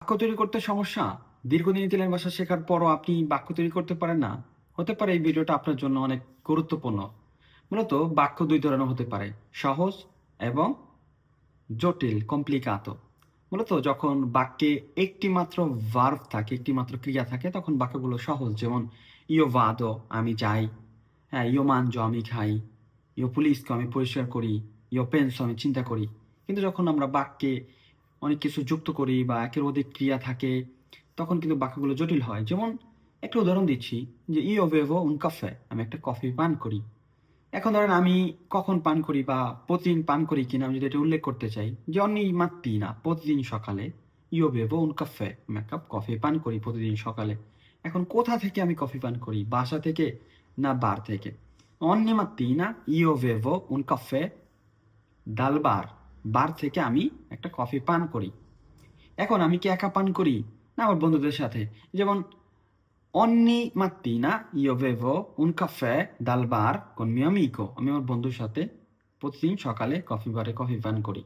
বাক্য তৈরি করতে সমস্যা? দীর্ঘদিন ইতালিয়ান ভাষা শেখার পরও আপনি বাক্য তৈরি করতে পারেন না? হতে পারে এই ভিডিওটা আপনার জন্য অনেক গুরুত্বপূর্ণ। মূলত বাক্য ২ ধরনের হতে পারে। সহজ এবং জটিল, complicato। মূলত যখন বাক্যে একটি মাত্র ভার্ব থাকে, একটি মাত্র ক্রিয়া থাকে তখন বাক্যগুলো সহজ। যেমন io vado আমি যাই, হ্যাঁ, io mangio আমি খাই, io pulisco আমি পরিষ্কার করি, io penso আমি চিন্তা করি। কিন্তু যখন আমরা বাক্যে অনেক কিছু যুক্ত করি বা একের অধিক ক্রিয়া থাকে তখন কিন্তু বাক্যগুলো জটিল হয়। যেমন একটা উদাহরণ দিচ্ছি যে io bevo un caffè আমি একটা কফি পান করি। এখন ধরেন আমি কখন পান করি বা প্রতিদিন পান করি কিনা আমি যদি এটা উল্লেখ করতে চাই যে ogni mattina প্রতিদিন সকালে io bevo un caffè আমি এক কাপ কফি পান করি প্রতিদিন সকালে। এখন কোথা থেকে আমি কফি পান করি? বাসা থেকে না বার থেকে? ogni mattina io bevo un caffè dal bar বার থেকে আমি একটা কফি পান করি। এখন আমি কি একা পান করি? না আমার বন্ধুদের সাথে। যেমন ogni mattina io bevo un caffè dal bar con mio amico আমি আমার বন্ধুর সাথে প্রতিদিন সকালে কফি বারে কফি পান করি।